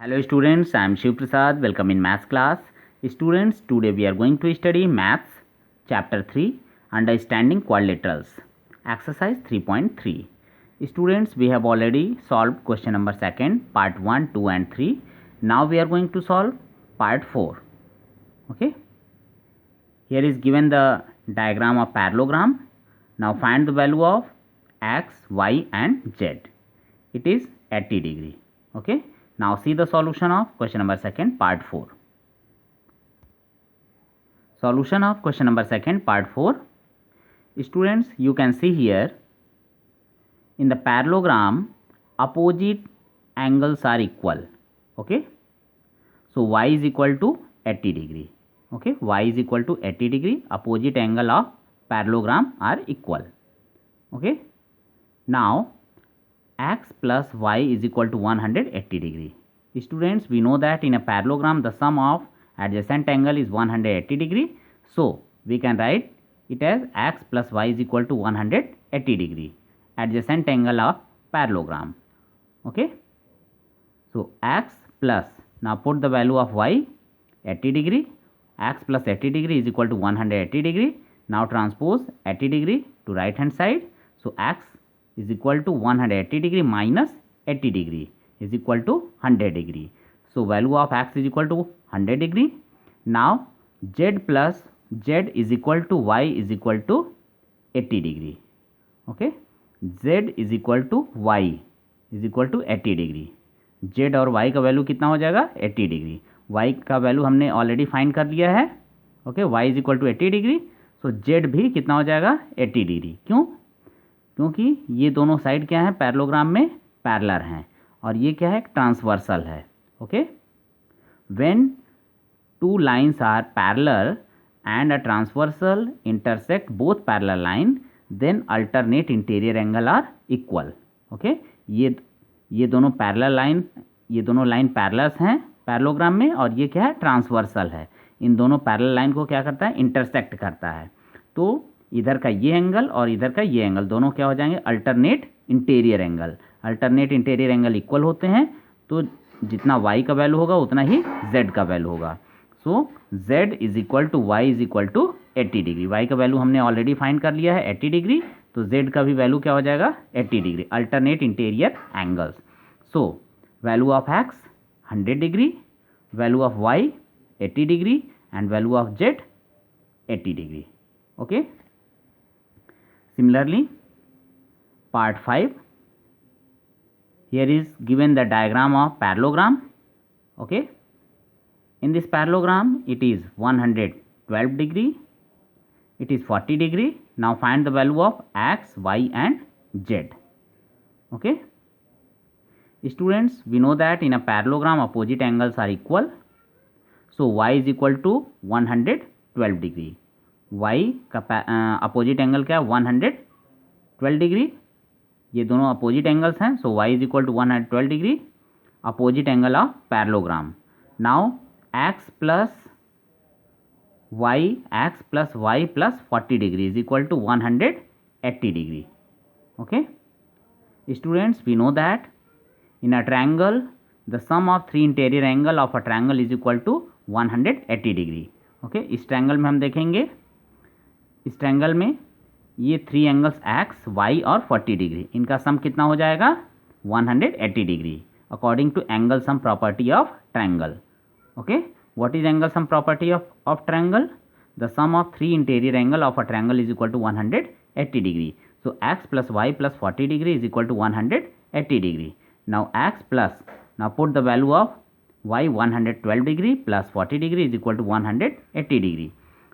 Hello students, I am Shiv Prasad. Welcome in maths class. Students, today we are going to study maths chapter 3 understanding quadrilaterals exercise 3.3. Students, we have already solved question number 2 part 1, 2 and 3. Now we are going to solve part 4. Okay. Here is given the diagram of parallelogram. Now find the value of x, y and z. It is 80 degree. Okay. Now see the solution of question number 2 part 4. Solution of question number 2 part 4. Students, you can see here in the parallelogram opposite angles are equal. Okay. So y is equal to 80 degree. Okay. Y is equal to 80 degree. Opposite angle of parallelogram are equal. Okay. Now x plus y is equal to 180 degree. Students, we know that in a parallelogram the sum of adjacent angle is 180 degree. So we can write it as x plus y is equal to 180 degree adjacent angle of parallelogram. Okay. So x plus, now put the value of y 80 degree, x plus 80 degree is equal to 180 degree. Now transpose 80 degree to right hand side. So x is equal to 180 degree minus 80 degree is equal to 100 degree. So value of x is equal to 100 degree. Now z plus z is equal to y is equal to 80 degree. Okay. z is equal to y is equal to 80 degree. z और y का value कितना हो जाएगा 80 degree. y का value हमने already find कर लिया है. Okay. y is equal to 80 degree. So z भी कितना हो जाएगा 80 डिग्री. क्यों? क्योंकि ये दोनों साइड क्या है पैरेललोग्राम में पैरेलल हैं और ये क्या है ट्रांसवर्सल है. Okay. When two lines are parallel and a transversal intersect both parallel line then alternate interior angle are equal. Okay. ये दोनों पैरेलल लाइन, ये दोनों लाइन पैरेलल्स हैं पैरेललोग्राम में और ये क्या है ट्रांसवर्सल है. इन दोनों पैरेलल लाइन को क्या करता है इंटरसेक्ट करता है. तो इधर का ये एंगल और इधर का ये एंगल दोनों क्या हो जाएंगे alternate interior angle. Alternate interior angle equal होते हैं तो जितना y का वैल्यू होगा उतना ही z का वैल्यू होगा. So z is equal to y is equal to 80 degree. y का वैल्यू हमने ऑलरेडी फाइंड कर लिया है 80 डिग्री. तो z का भी वैल्यू क्या हो जाएगा 80 degree alternate interior angles. So value of x 100 degree, value of y 80 degree and value of z 80 degree. Okay. Similarly, part 5, here is given the diagram of parallelogram. Okay. In this parallelogram, it is 112 degree, it is 40 degree. Now find the value of x, y and z. Okay. Students, we know that in a parallelogram opposite angles are equal. So y is equal to 112 degree. y का opposite angle क्या है 112 degree. ये दोनों opposite angles हैं. So y is equal to 112 degree opposite angle of parallelogram. Now x plus y plus 40 degree is equal to 180 degree. Okay. Students, we know that in a triangle the sum of three interior angle of a triangle is equal to 180 degree. Okay. इस triangle में हम देखेंगे, इस triangle में ये three angles x, y और 40 degree, इनका सम कितना हो जाएगा 180 degree according to angle sum property of triangle. Okay. What is angle sum property of triangle? The sum of three interior angle of a triangle is equal to 180 degree. So x plus Y plus 40 degree is equal to 180 degree. Now x plus, now put the value of y 112 degree plus 40 degree is equal to 180 degree.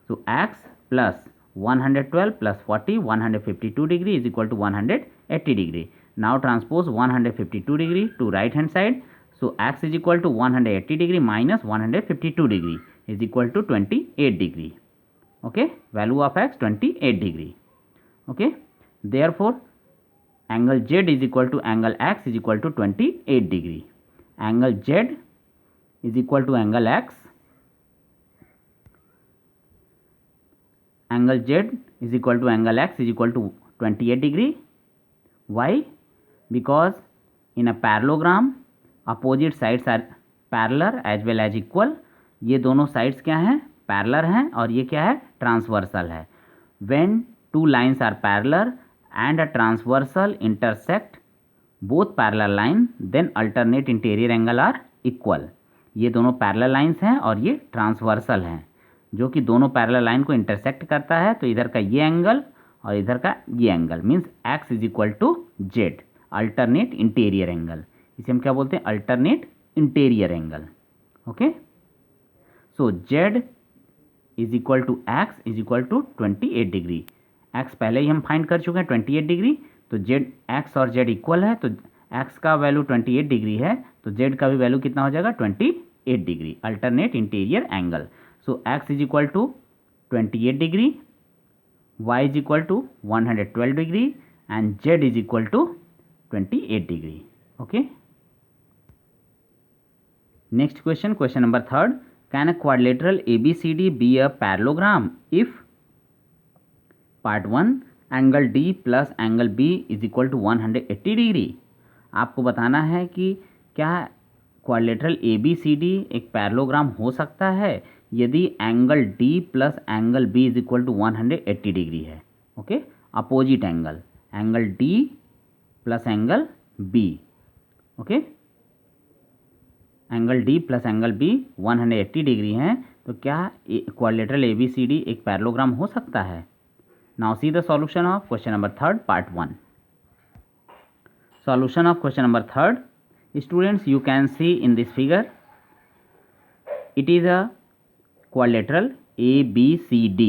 So x plus 112 plus 40 152 degree is equal to 180 degree. Now transpose 152 degree to right hand side. So x is equal to 180 degree minus 152 degree is equal to 28 degree. Okay. Value of x 28 degree. Okay. Therefore angle z is equal to angle x is equal to 28 degree. Angle z is equal to angle x. Angle z is equal to angle x is equal to 28 degree. Why? Because in a parallelogram opposite sides are parallel as well as equal. ये दोनों sides क्या हैं, parallel हैं, और ये क्या है, transversal है। When two lines are parallel and a transversal intersect both parallel line then alternate interior angle are equal. ये दोनों पैरेलल लाइन्स हैं और ये ट्रांसवर्सल हैं, जो कि दोनों पैरेलल लाइन को इंटरसेक्ट करता है। तो इधर का ये एंगल और इधर का ये angle means X is equal to Z, alternate interior angle. इसे हम क्या बोलते हैं, alternate interior angle. Okay, so Z is equal to X is equal to 28 degree. X पहले ही हम फाइंड कर चुके हैं 28 डिग्री, तो जेड एक्स और जेड इक्वल है, तो एक्स का वैल्यू 28 डिग्री है, तो जेड का भी वैल्यू कितना हो जाएगा 28 degree, alternate interior angle. So X is equal to 28 degree, Y is equal to 112 degree and Z is equal to 28 degree. Okay, next question, question number 3rd, can a quadrilateral ABCD be a parallelogram if part 1 angle D plus angle B is equal to 180 degree. आपको बताना है कि क्या quadrilateral ABCD एक parallelogram हो सकता है यदि angle D plus angle B is equal to 180 degree है। Okay, opposite angle, angle D plus angle B। Okay, angle D plus angle B 180 degree हैं, तो क्या क्वाड्रिलेटरल ABCD एक पैरेललोग्राम हो सकता है। Now see the solution of question number 3rd part 1। Solution of question number 3rd. Students, you can see in this figure, it is a quadrilateral ABCD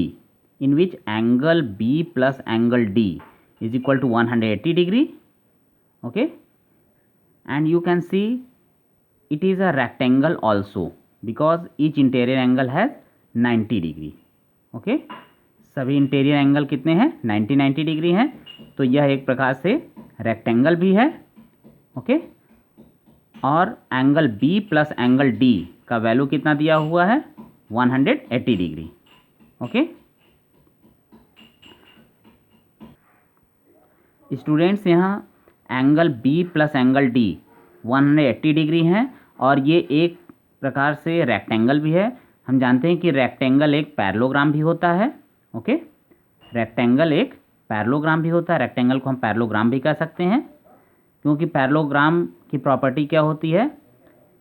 in which angle B plus angle D is equal to 180 degree. Okay, and you can see it is a rectangle also because each interior angle has 90 degree. Okay, सभी interior angle कितने हैं, 90 degree हैं, तो यह एक प्रकार से rectangle भी है। ओके, और angle B plus angle D का वैल्यू कितना दिया हुआ है, 180 डिग्री। ओके, स्टूडेंट्स, यहाँ angle B plus angle D 180 degree हैं और ये एक प्रकार से रेक्टेंगल भी है। हम जानते हैं कि रेक्टेंगल एक पैरेललोग्राम भी होता है। ओके, रेक्टेंगल एक पैरेललोग्राम भी होता है, रेक्टेंगल को हम पैरेललोग्राम भी कह सकते हैं, क्योंकि पैरेललोग्राम की प्रॉपर्टी क्या होती है,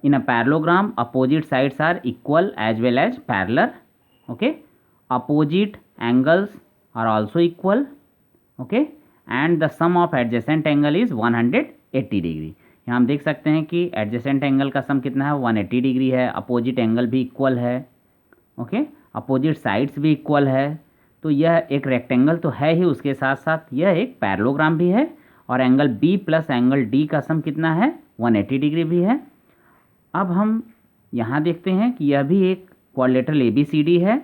in a parallelogram opposite sides are equal as well as parallel. Okay, opposite angles are also equal. Okay, and the sum of adjacent angle is 180 degree. यहाँ हम देख सकते हैं कि एडजेसेंट एंगल का सम कितना है, 180 डिग्री है, अपोजिट एंगल भी इक्वल है। ओके, अपोजिट साइड्स भी इक्वल है, तो यह एक रेक्टेंगल तो है ही, उसके साथ साथ यह एक पैरेललोग्राम भी है। और angle B plus angle D का सम कितना है, 180 डिग्री भी है। अब हम यहाँ देखते हैं कि यह भी एक क्वाड्रिलेटरल ABCD है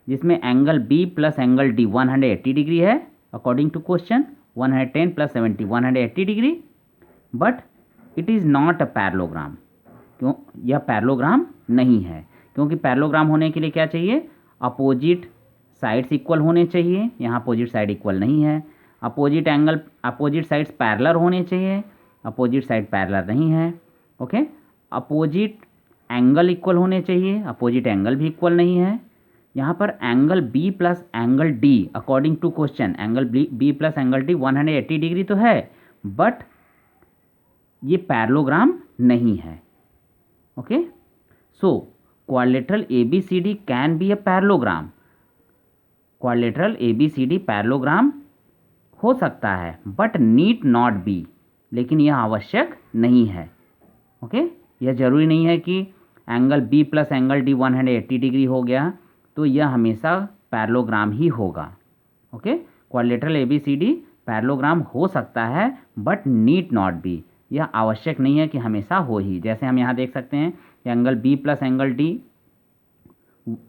जिसमें angle B plus angle D 180 degree है according to question, 110 plus 70 180 degree, but it is not a parallelogram. क्यों, यह पैरेललोग्राम नहीं है, क्योंकि पैरेललोग्राम होने के लिए क्या चाहिए, अपोजिट साइड्स इक्वल होने चाहिए। यहाँ अपोजिट साइड इक्वल नहीं है। Opposite angle, opposite sides parallel होने चाहिए, अपोजिट साइड पैरेलल नहीं है। ओके, अपोजिट एंगल इक्वल होने चाहिए, अपोजिट एंगल भी इक्वल नहीं है। यहाँ पर angle B plus angle D according to question, angle B plus angle D 180 degree तो है, बट ये पैरेललोग्राम नहीं है। Okay, so quadrilateral ABCD can be a parallelogram. Quadrilateral ABCD parallelogram हो सकता है, बट नीड नॉट बी, लेकिन यह आवश्यक नहीं है। ओके, यह जरूरी नहीं है कि angle B plus angle D 180 degree हो गया तो यह हमेशा पैरेललोग्राम ही होगा। ओके, क्वाड्रिलेटरल ABCD पैरेललोग्राम हो सकता है, बट नीड नॉट बी, यह आवश्यक नहीं है कि हमेशा हो ही। जैसे हम यहाँ देख सकते हैं कि angle B plus angle D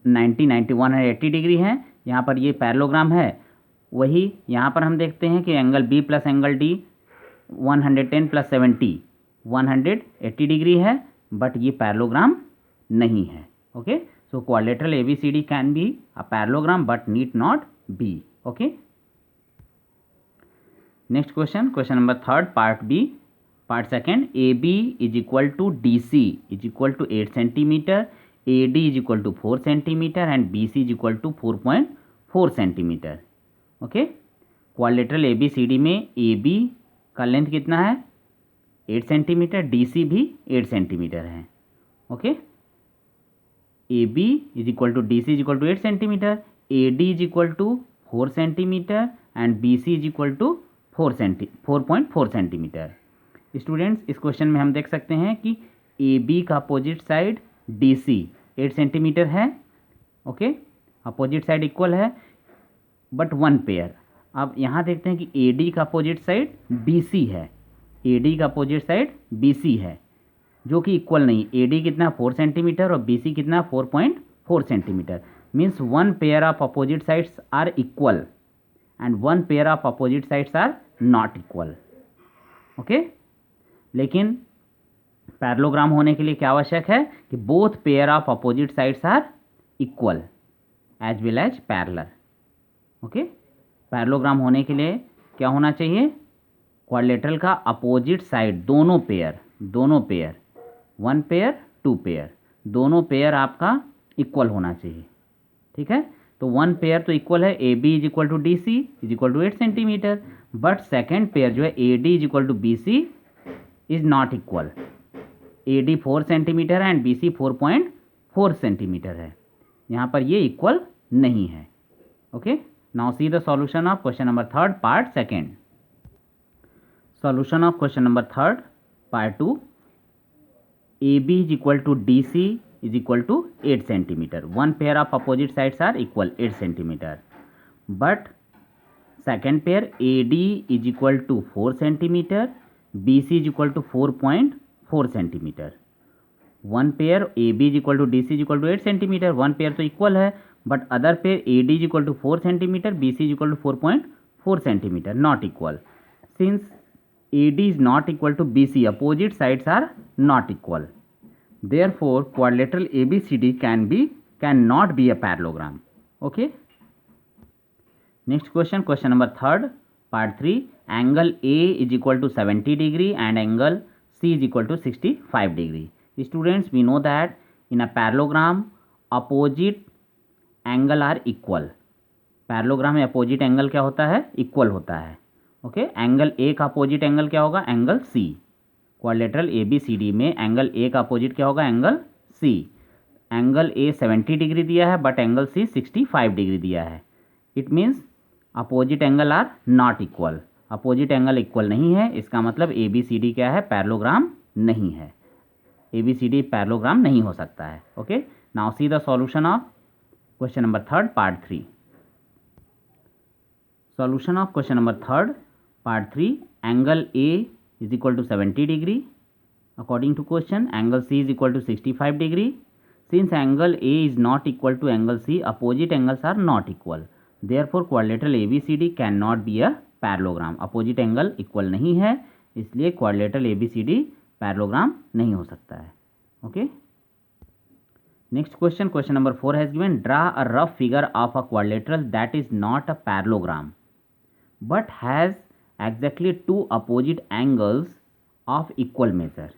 90 180 degree है, यहाँ पर ये पैरेललोग्राम है। वही यहाँ पर हम देखते हैं कि angle B plus angle D 110 plus 70 180 degree है, बट ये पैरेललोग्राम नहीं है। Okay, so quadrilateral ABCD can be a parallelogram but need not be. Okay, next question, question number 3rd part B। Part second, A B is equal to D C is equal to 8 centimetre, A D is equal to 4 centimetre and B C is equal to 4.4 centimetre. Okay, quadrilateral A B C D में A B का length कितना है 8 centimetre, D C भी 8 centimetre है। Okay, A B is equal to D C is equal to 8 centimetre, A D is equal to 4 centimetre and B C is equal to 4.4 centimetre. Students, इस question में हम देख सकते हैं कि A B का opposite side D C 8 centimetre है। Okay, opposite side equal है बट वन पेयर। अब यहाँ देखते हैं कि ए डी का अपोजिट साइड बी सी है, ए डी का अपोजिट साइड बी सी है जो कि इक्वल नहीं। ए डी कितना 4 सेंटीमीटर और बी सी कितना 4.4 centimetre. Means one pair of opposite sides are equal and one pair of opposite sides are not equal. Okay, लेकिन parallelogram होने के लिए क्या आवश्यक है कि both pair of opposite sides are equal as well as parallel. Okay, parallelogram होने के लिए क्या होना चाहिए, क्वाड्रिलेटरल का अपोजिट साइड दोनों pair one pair two pair दोनों पेयर आपका इक्वल होना चाहिए। ठीक है, तो वन पेयर तो इक्वल है, A B is equal to D C is equal to 8 centimetre, but second pair जो है A D is equal to B C is not equal. A D 4 centimetre है एंड बी सी 4.4 सेंटीमीटर है, यहाँ पर ये equal नहीं है। Okay, now see the solution of question number 3 part second. Solution of question number 3 part 2, A B is equal to D C is equal to 8 centimeter. One pair of opposite sides are equal 8 centimeter. But second pair AD is equal to 4 centimeter, BC is equal to 4.4 centimeter. One pair AB is equal to DC is equal to 8 centimeter. One pair तो equal है, but other pair AD is equal to 4 centimeter, BC is equal to 4.4 centimeter. Not equal. Since AD is not equal to BC, opposite sides are not equal. Therefore, quadrilateral ABCD cannot be a parallelogram. Okay. Next question, question number 3, part 3. Angle A is equal to 70 degree and angle C is equal to 65 degree. Students, we know that in a parallelogram, opposite angle are equal. Parallelogram में opposite angle क्या होता है, equal होता है. Okay. Angle A का opposite angle क्या होगा, angle C. Quadrilateral A B C D में एंगल ए का अपोजिट क्या होगा, angle C. Angle A 70 degree दिया है बट एंगल सी 65 डिग्री दिया है। It means opposite angle are not equal. Opposite angle equal नहीं है, इसका मतलब ए बी सी डी क्या है, पैरेललोग्राम नहीं है। A B C D parallelogram नहीं हो सकता है। Okay, now see the solution of question number 3 part 3। Solution of question number 3 part 3, angle A is equal to 70 degree. According to question, angle C is equal to 65 degree. Since angle A is not equal to angle C, opposite angles are not equal. Therefore, quadrilateral ABCD cannot be a parallelogram. Opposite angle equal नहीं है, इसलिए quadrilateral ABCD parallelogram नहीं हो सकता है. Okay. Next question, question number 4 has given, draw a rough figure of a quadrilateral that is not a parallelogram but has exactly two opposite angles of equal measure.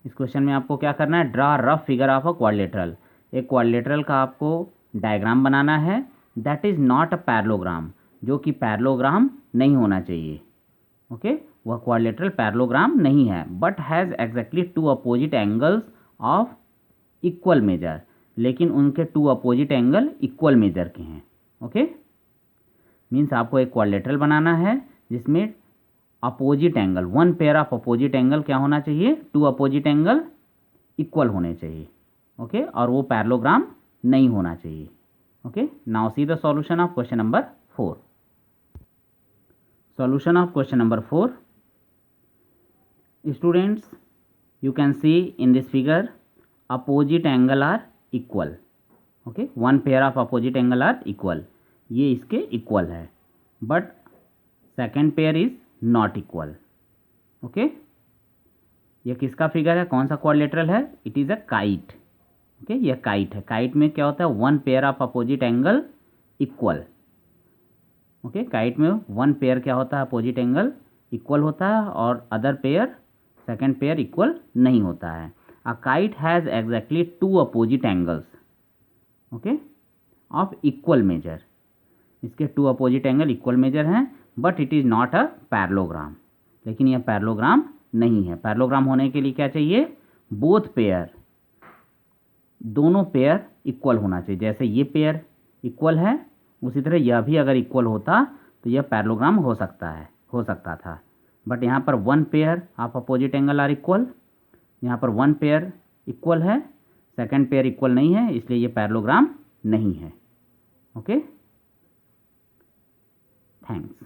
इस question में आपको क्या करना है, draw rough figure of a quadrilateral. एक quadrilateral का आपको diagram बनाना है that is not a parallelogram, जो कि पैरेललोग्राम नहीं होना चाहिए। ओके, वह क्वाड्रिलेटरल पैरेललोग्राम नहीं है but has exactly two opposite angles of equal measure, लेकिन उनके two opposite angle equal measure के हैं। ओके, मीन्स आपको एक क्वाड्रिलेटरल बनाना है जिसमें opposite angle, one pair of opposite angle क्या होना चाहिए, टू अपोजिट एंगल इक्वल होने चाहिए। ओके, और वो पैरेललोग्राम नहीं होना चाहिए। Okay, now see the solution of question number 4। Solution of question number 4, students you can see in this figure opposite angle are equal. Okay, one pair of opposite angle are equal, ये इसके equal है but second pair is not equal. Okay, यह किसका figure है, कौन सा quadrilateral है, it is a kite. Okay, यह काइट है। काइट में क्या होता है, one pair of opposite angle equal. Okay, kite में वन पेयर क्या होता है, अपोजिट एंगल इक्वल होता है और other pair second pair equal नहीं होता है। A kite has exactly two opposite angles okay of equal measure. इसके two opposite angle equal measure हैं but it is not a parallelogram. लेकिन यह पैरेललोग्राम नहीं है। पैरेललोग्राम होने के लिए क्या चाहिए? बोथ पेयर, दोनों पेयर इक्वल होना चाहिए। जैसे ये पेयर इक्वल है उसी तरह यह भी अगर इक्वल होता तो यह पैरेललोग्राम हो सकता था। बट यहाँ पर one pair of opposite angle are equal, यहाँ पर वन पेयर इक्वल है, सेकंड पेयर इक्वल नहीं है, इसलिए ये पैरेललोग्राम नहीं है। Okay, thanks.